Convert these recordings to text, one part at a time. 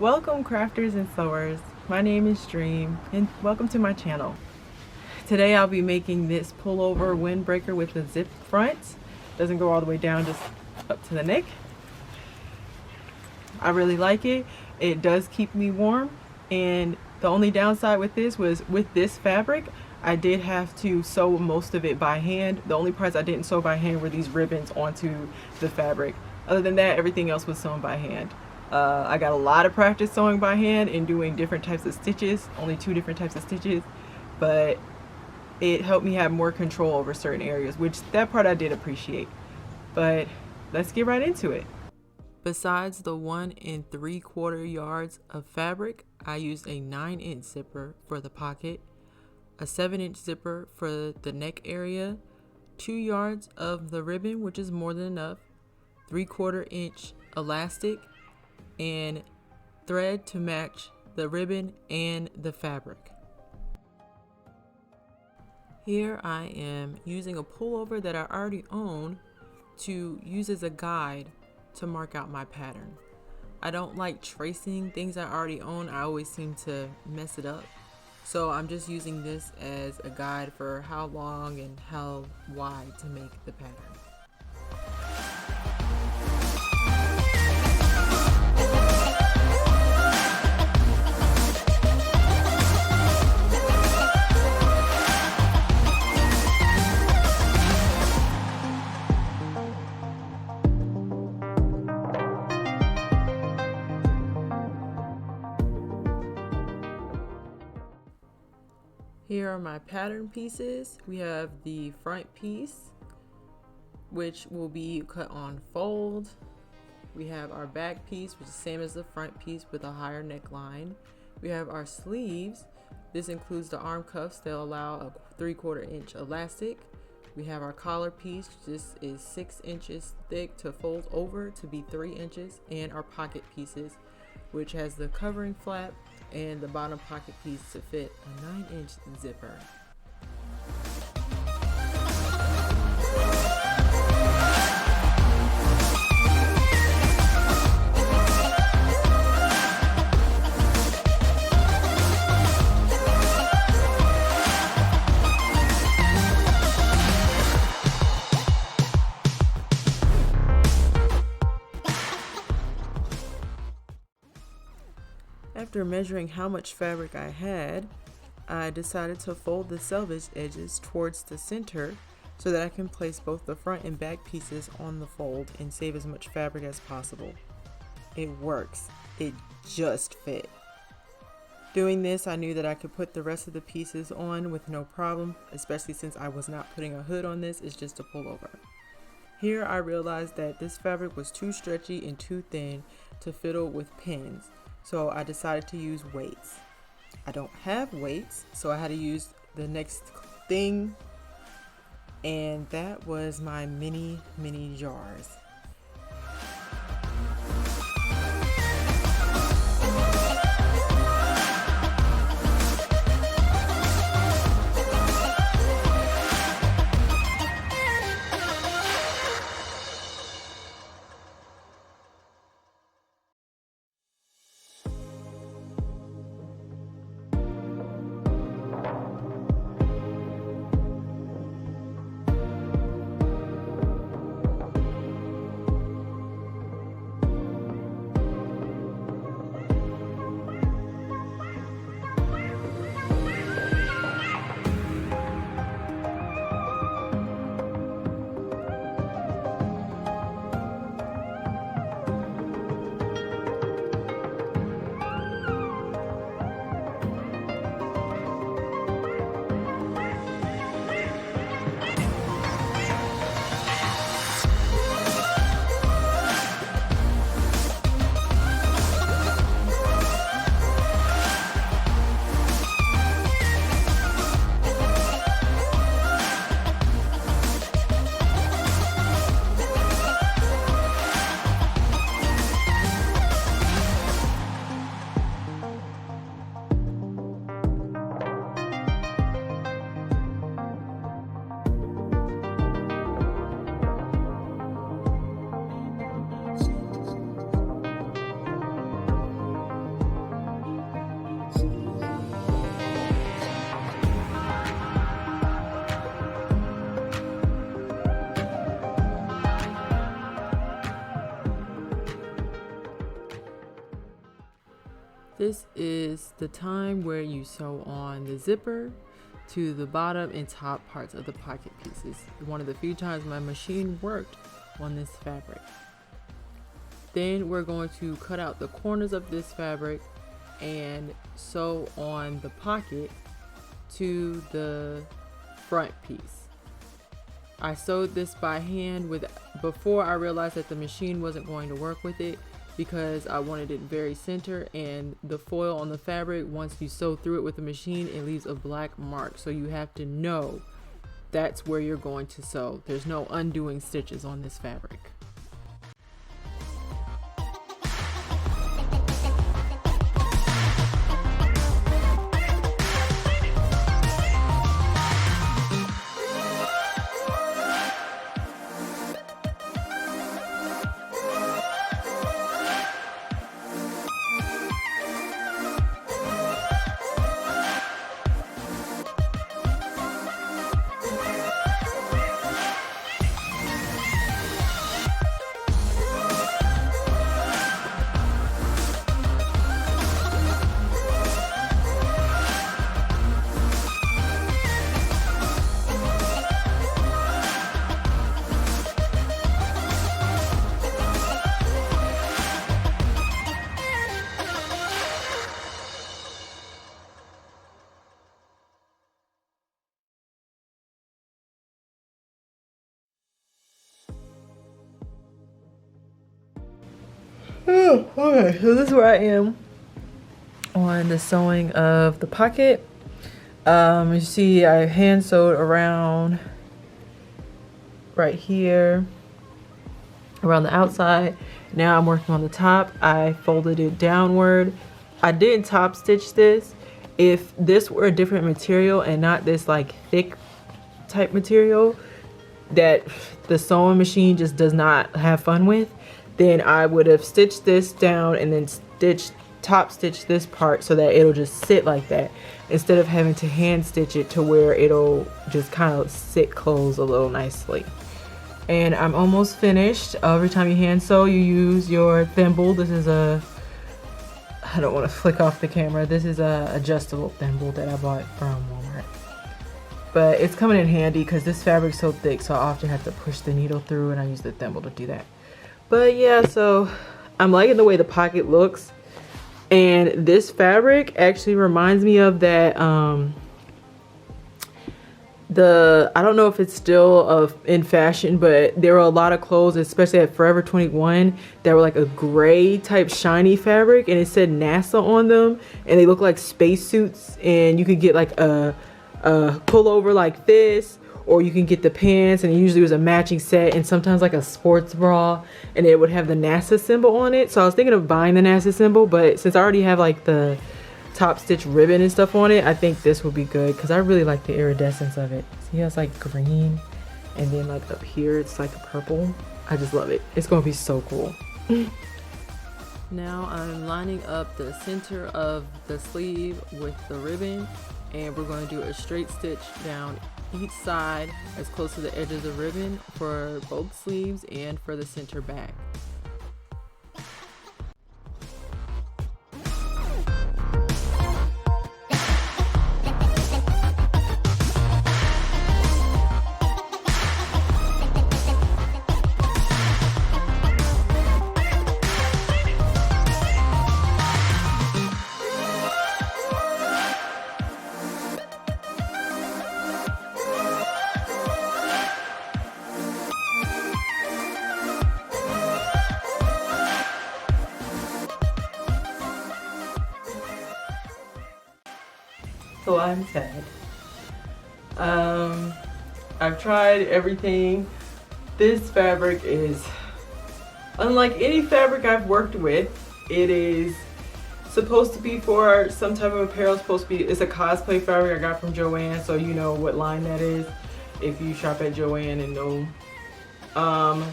Welcome crafters and sewers. My name is Dream and welcome to my channel. Today I'll be making this pullover windbreaker with a zip front. Doesn't go all the way down, just up to the neck. I really like it. It does keep me warm, and the only downside with this was with this fabric I did have to sew most of it by hand. The only parts I didn't sew by hand were these ribbons onto the fabric. Other than that, everything else was sewn by hand. I got a lot of practice sewing by hand and doing different types of stitches, only 2 different types of stitches, but it helped me have more control over certain areas, which that part I did appreciate. But let's get right into it. Besides the 1 3/4 yards of fabric, I used a 9-inch zipper for the pocket, a 7-inch zipper for the neck area, 2 yards of the ribbon, which is more than enough, 3/4 inch elastic, and thread to match the ribbon and the fabric. Here I am using a pullover that I already own to use as a guide to mark out my pattern. I don't like tracing things I already own. I always seem to mess it up. So I'm just using this as a guide for how long and how wide to make the pattern. Here are my pattern pieces. We have the front piece, which will be cut on fold. We have our back piece, which is the same as the front piece with a higher neckline. We have our sleeves. This includes the arm cuffs. They'll allow a 3/4 inch elastic. We have our collar piece. This is 6 inches thick to fold over to be 3 inches. And our pocket pieces, which has the covering flap and the bottom pocket piece to fit a 9-inch zipper. After measuring how much fabric I had, I decided to fold the selvage edges towards the center so that I can place both the front and back pieces on the fold and save as much fabric as possible. It works. It just fit. Doing this, I knew that I could put the rest of the pieces on with no problem, especially since I was not putting a hood on this. It's just a pullover. Here I realized that this fabric was too stretchy and too thin to fiddle with pins. So I decided to use weights. I don't have weights, so I had to use the next thing, and that was my mini jars. This is the time where you sew on the zipper to the bottom and top parts of the pocket pieces. One of the few times my machine worked on this fabric. Then we're going to cut out the corners of this fabric and sew on the pocket to the front piece. I sewed this by hand before I realized that the machine wasn't going to work with it, because I wanted it very center, and the foil on the fabric, once you sew through it with the machine, it leaves a black mark. So you have to know that's where you're going to sew. There's no undoing stitches on this fabric. Okay, so this is where I am on the sewing of the pocket. You see I hand sewed around right here, around the outside. Now I'm working on the top. I folded it downward. I didn't top stitch this. If this were a different material and not this like thick type material that the sewing machine just does not have fun with, then I would have stitched this down and then top stitch this part so that it'll just sit like that, instead of having to hand stitch it to where it'll just kind of sit closed a little nicely. And I'm almost finished. Every time you hand sew, you use your thimble. This is I don't want to flick off the camera. This is a adjustable thimble that I bought from Walmart. But it's coming in handy because this fabric's so thick, so I often have to push the needle through, and I use the thimble to do that. But yeah, so I'm liking the way the pocket looks. And this fabric actually reminds me of that, I don't know if it's still in fashion, but there were a lot of clothes, especially at Forever 21, that were like a gray type shiny fabric, and it said NASA on them, and they look like spacesuits, and you could get like a pullover like this, or you can get the pants, and it usually was a matching set, and sometimes like a sports bra, and it would have the NASA symbol on it. So I was thinking of buying the NASA symbol, but since I already have like the top stitch ribbon and stuff on it, I think this will be good because I really like the iridescence of it. See how it's like green, and then like up here it's like purple. I just love it. It's gonna be so cool. Now I'm lining up the center of the sleeve with the ribbon, and we're going to do a straight stitch down each side as close to the edge of the ribbon for both sleeves and for the center back. So I'm sad. I've tried everything. This fabric is unlike any fabric I've worked with. It is supposed to be for some type of apparel. It's a cosplay fabric I got from Joann, so you know what line that is if you shop at Joann and know.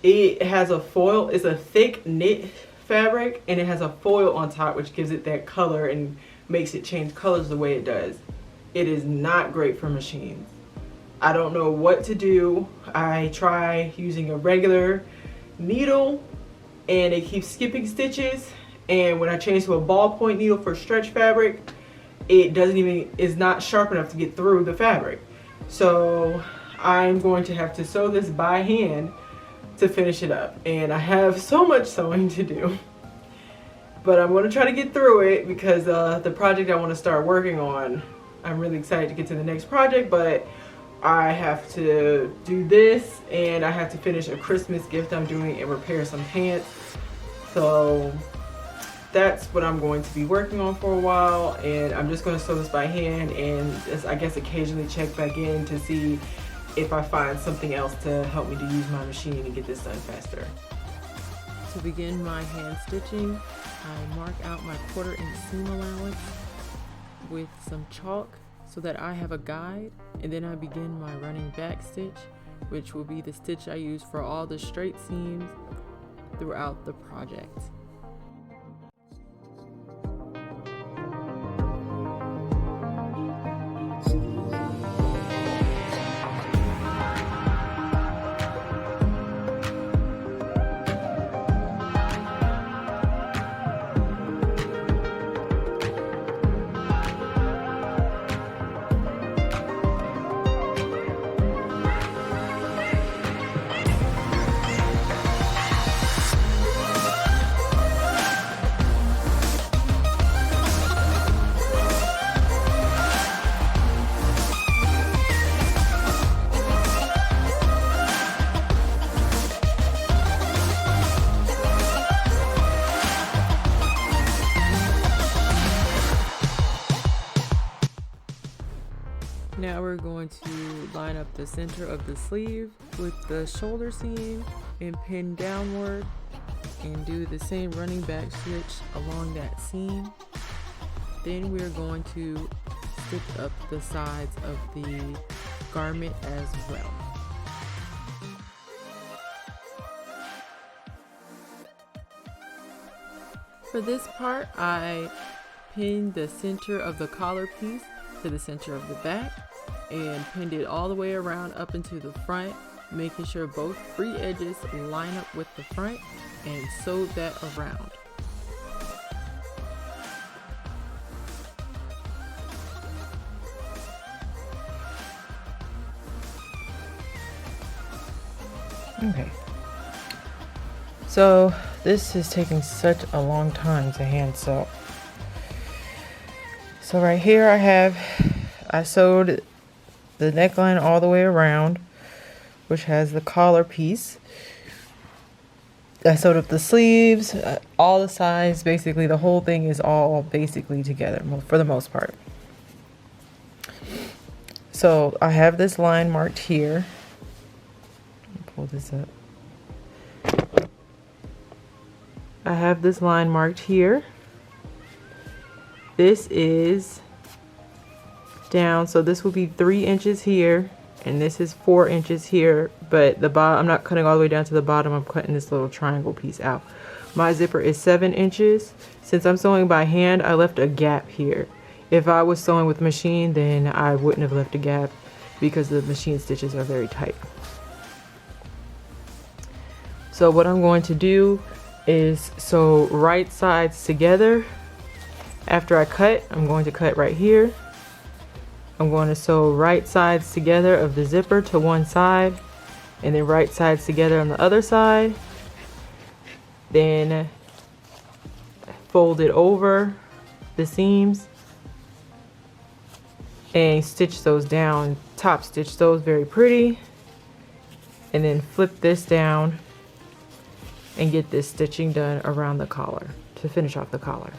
It has a foil. It's a thick knit fabric, and it has a foil on top, which gives it that color and makes it change colors the way it does. It is not great for machines. I don't know what to do. I try using a regular needle and it keeps skipping stitches, And when I change to a ballpoint needle for stretch fabric, is not sharp enough to get through the fabric. So I'm going to have to sew this by hand to finish it up. And I have so much sewing to do. But I'm going to try to get through it because the project I want to start working on, I'm really excited to get to the next project, but I have to do this and I have to finish a Christmas gift I'm doing and repair some pants. So that's what I'm going to be working on for a while, and I'm just going to sew this by hand and just, I guess, occasionally check back in to see if I find something else to help me to use my machine and get this done faster. To begin my hand stitching, I mark out my 1/4 inch seam allowance with some chalk so that I have a guide, and then I begin my running back stitch, which will be the stitch I use for all the straight seams throughout the project. Now we're going to line up the center of the sleeve with the shoulder seam and pin downward and do the same running back stitch along that seam. Then we're going to stitch up the sides of the garment as well. For this part, I pinned the center of the collar piece to the center of the back and pinned it all the way around up into the front, making sure both free edges line up with the front, and sewed that around. Okay, so this is taking such a long time to hand sew. So right here I sewed the neckline all the way around, which has the collar piece. I sewed up the sleeves, all the sides, basically the whole thing is all basically together for the most part. So I have this line marked here. Pull this up. I have this line marked here. This is down, so this will be 3 inches here, and this is 4 inches here, but the bottom, I'm not cutting all the way down to the bottom, I'm cutting this little triangle piece out. My zipper is 7 inches. Since I'm sewing by hand, I left a gap here. If I was sewing with machine, then I wouldn't have left a gap because the machine stitches are very tight. So what I'm going to do is sew right sides together. After I cut, I'm going to cut right here. I'm going to sew right sides together of the zipper to one side, and then right sides together on the other side. Then fold it over the seams and stitch those down, top stitch those very pretty, and then flip this down and get this stitching done around the collar to finish off the collar.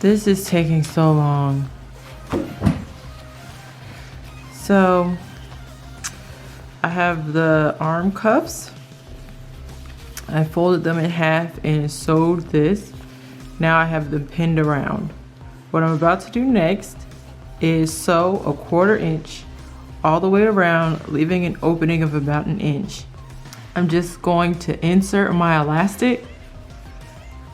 This is taking so long. So I have the arm cuffs. I folded them in half and sewed this. Now I have them pinned around. What I'm about to do next is sew a 1/4 inch all the way around, leaving an opening of about 1 inch. I'm just going to insert my elastic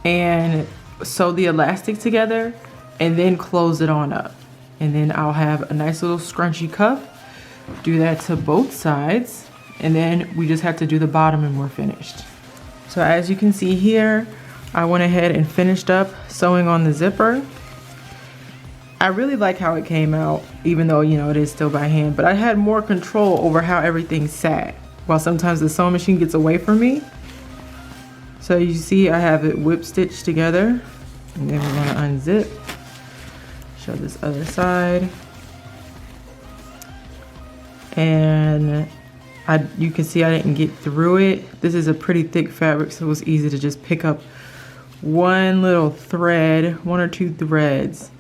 and sew the elastic together and then close it on up. And then I'll have a nice little scrunchy cuff. Do that to both sides. And then we just have to do the bottom and we're finished. So as you can see here, I went ahead and finished up sewing on the zipper. I really like how it came out, even though, you know, it is still by hand, but I had more control over how everything sat, while sometimes the sewing machine gets away from me. So you see I have it whip stitched together, and then we're gonna unzip. Show this other side. And you can see I didn't get through it. This is a pretty thick fabric, so it was easy to just pick up one little thread, 1 or 2 threads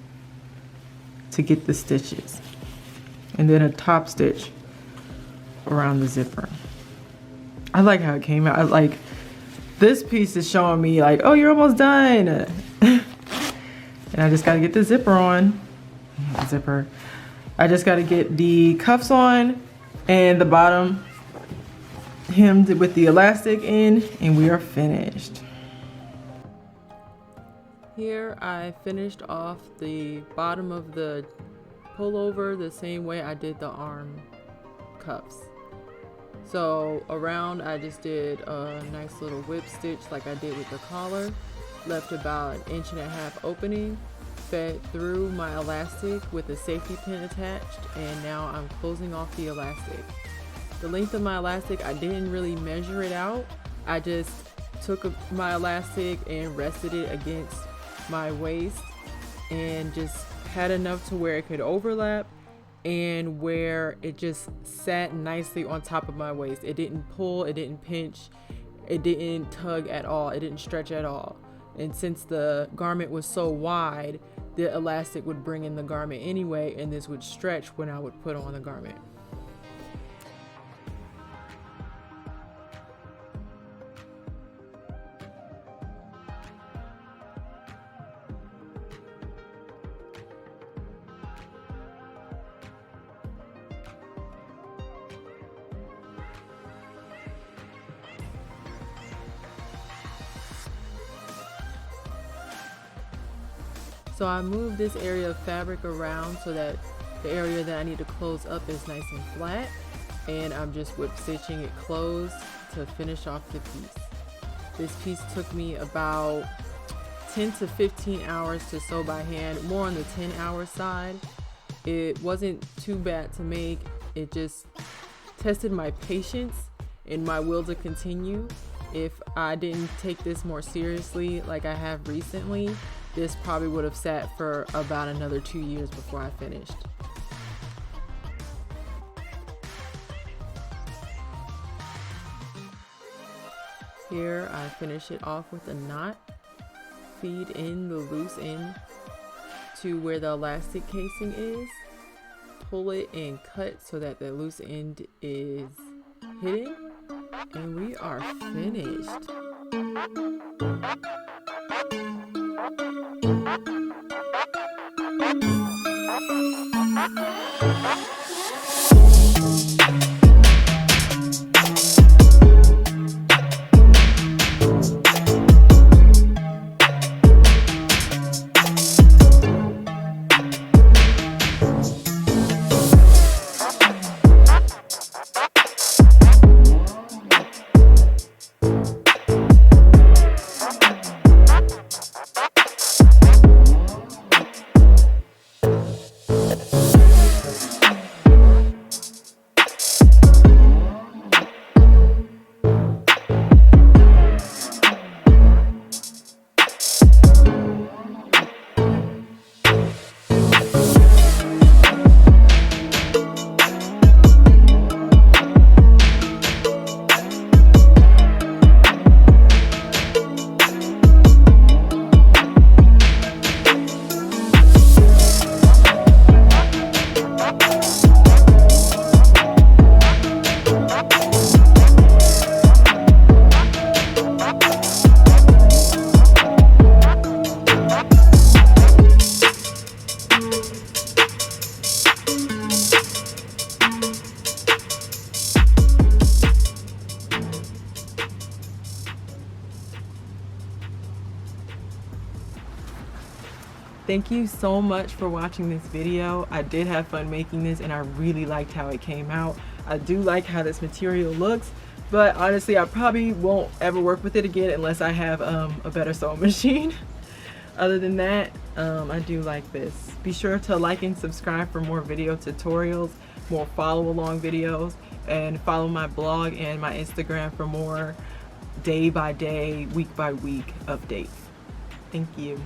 to get the stitches. And then a top stitch around the zipper. I like how it came out. I like this piece is showing me like, oh, you're almost done. And I just gotta get the zipper on. Zipper. I just gotta get the cuffs on and the bottom hemmed with the elastic in, and we are finished. Here I finished off the bottom of the pullover the same way I did the arm cuffs. So around I just did a nice little whip stitch like I did with the collar, left about 1.5 inch opening, fed through my elastic with a safety pin attached, and now I'm closing off the elastic. The length of my elastic, I didn't really measure it out. I just took my elastic and rested it against my waist and just had enough to where it could overlap and where it just sat nicely on top of my waist. It didn't pull, it didn't pinch, it didn't tug at all, it didn't stretch at all. And since the garment was so wide, the elastic would bring in the garment anyway, and this would stretch when I would put on the garment. So I moved this area of fabric around so that the area that I need to close up is nice and flat, and I'm just whip stitching it closed to finish off the piece. This piece took me about 10 to 15 hours to sew by hand, more on the 10-hour side. It wasn't too bad to make. It just tested my patience and my will to continue. If I didn't take this more seriously like I have recently, this probably would have sat for about another 2 years before I finished. Here I finish it off with a knot. Feed in the loose end to where the elastic casing is. Pull it and cut so that the loose end is hidden. And we are finished. thank you so much for watching this video. I did have fun making this and I really liked how it came out. I do like how this material looks, but honestly I probably won't ever work with it again unless I have a better sewing machine. Other than that, I do like this. Be sure to like and subscribe for more video tutorials, more follow along videos, and follow my blog and my Instagram for more day by day, week by week updates. Thank you.